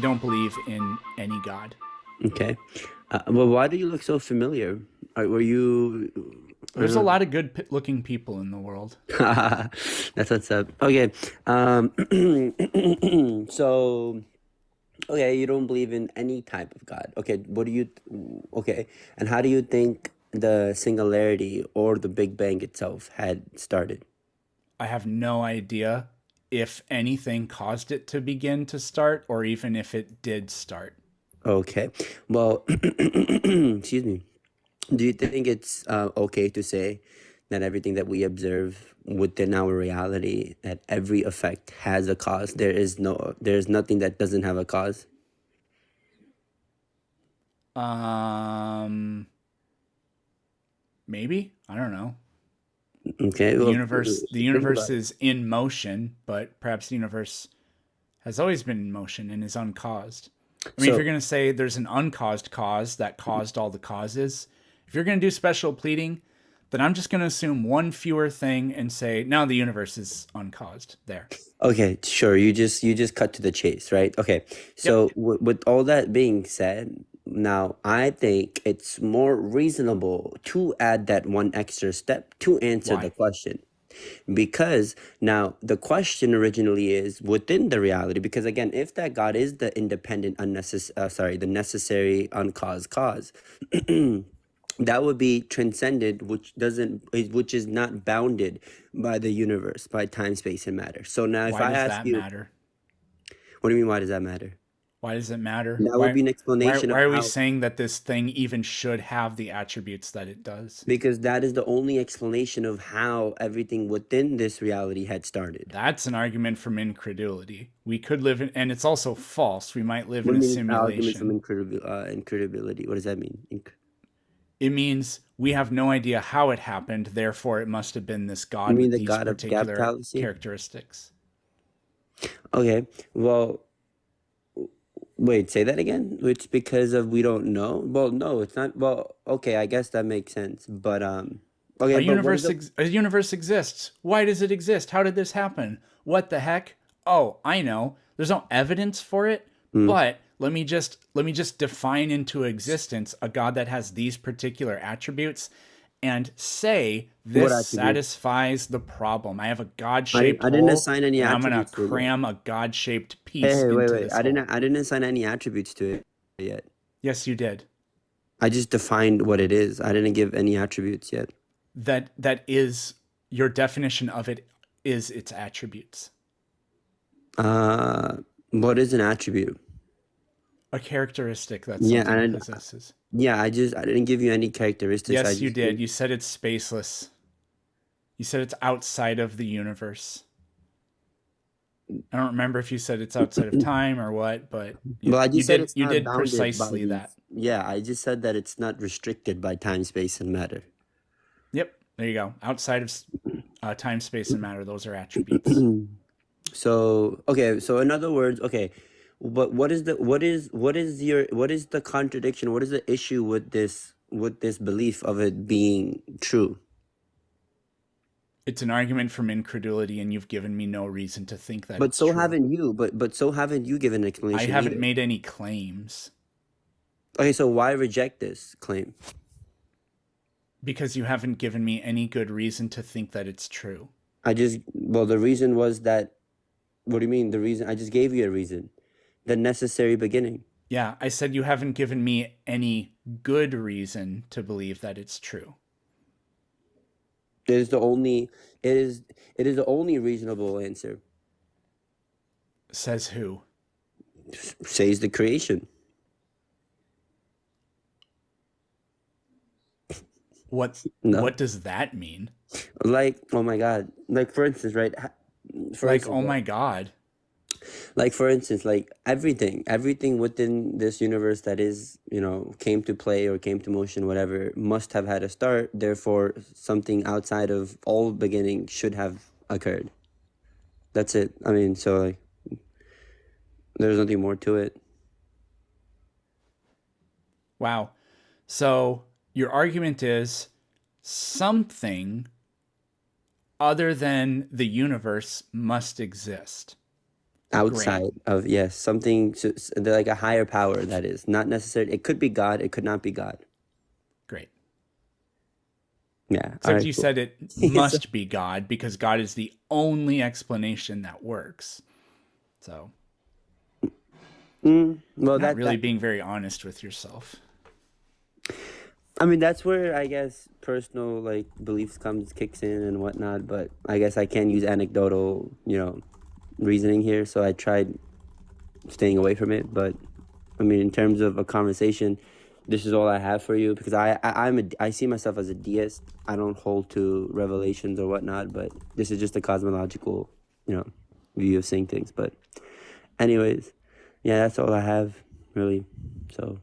don't believe in any God. Okay. Well, why do you look so familiar? Were you? I There's a don't lot of good-looking people in the world. know. That's what's up. Okay. So, okay, you don't believe in any type of God. Okay. What do you? Okay. And how do you think the singularity or the Big Bang itself had started? I have no idea if anything caused it to begin to start or even if it did start. Okay. Well, excuse me. Do you think it's okay to say that everything that we observe within our reality, that every effect has a cause? There's nothing that doesn't have a cause. Um, Maybe, I don't know. Okay, The well, universe the think universe about it. is in motion, but perhaps the universe has always been in motion and is uncaused. I mean, if you're So, going to say there's an uncaused cause that caused all the causes, if you're going to do special pleading, then I'm just going to assume one fewer thing and say, no, the universe is uncaused. There. okay, sure. You just cut to the chase, right? Okay. Yep. So, with all that being said, now I think it's more reasonable to add that one extra step to answer the Why? question. Because now the question originally is within the reality, because again, if that God is the independent the necessary uncaused cause, that would be transcended, which is not bounded by the universe, by time, space, and matter. So now if Why I does ask that you, matter? what do you mean, why does that matter? Why does it matter? That would be an explanation Why of are we how. saying that this thing even should have the attributes that it does? Because that is the only explanation of how everything within this reality had started. That's an argument from incredulity. We could live in, and it's also false. We might live What in do a you mean it's argument from simulation. incredibility? What does that mean? It means we have no idea how it happened, therefore, it must have been this You God mean with the these God of gap particular fallacy? characteristics. Okay, well, wait, say that again. Which because of we don't know? Well, no, it's not. Well, okay, I guess that makes sense. But okay, but what is the? A universe exists. Why does it exist? How did this happen? What the heck? Oh, I know. There's no evidence for it, Hmm, but let me just define into existence a God that has these particular attributes and say what this attributes? satisfies the problem. I have a I didn't. God-shaped I didn't hole assign any and I'm going to attributes to it yet. cram a God-shaped Hey, piece hey, wait, into wait. this hole. I didn't assign any attributes to it yet. Yes, you did. I just defined what it is. I didn't give any attributes yet. That is your definition of it is its attributes. Uh, what is an attribute? A characteristic that Yeah, something and possesses. I didn't give you any characteristics. I Yes, you just did. gave. You said it's spaceless. You said it's outside of the universe. I don't remember if you said it's outside of time or what, but Well, I you just said did it's you not did bounded by precisely that. these. Yeah, I just said that it's not restricted by time, space, and matter. Yep, there you go. Outside of time, space, and matter, those are attributes. So, okay, so in other words, okay, but what is the contradiction? What is the issue with this belief of it being true? It's an argument from incredulity, and you've given me no reason to think that But it's so true. haven't you. But so haven't you given an I explanation haven't either. made any claims Okay, so why reject this claim? because you haven't given me any good reason to think that it's true. Well, the reason was that. What do you mean? The reason I just gave you a reason. The necessary beginning. Yeah, I said you haven't given me any good reason to believe that it's true. It is the only. It is the only reasonable answer. Says who? Says the creation. What No, what does that mean? like oh my God. Like for instance, right? For Like, instance, oh right? my god. Like for instance, like everything within this universe that is came to play or came to motion, whatever, must have had a start. Therefore, something outside of all beginning should have occurred. That's it. I mean, so like, there's nothing more to it. Wow. So, your argument is something other than the universe must exist. Great. outside of, yes, something they're like a higher power, that is not necessarily, it could be God, it could not be God. Great. Yeah, all Except right, you cool. said it So, must be God because God is the only explanation that works. So, well, not that really being very honest with yourself. I mean, that's where I guess personal like beliefs comes kicks in and whatnot. But I guess I can't use anecdotal, reasoning here. So I tried staying away from it. But I mean, in terms of a conversation, this is all I have for you because I see myself as a deist. I don't hold to revelations or whatnot. But this is just a cosmological, you know, view of seeing things. But anyways, yeah, that's all I have really. So.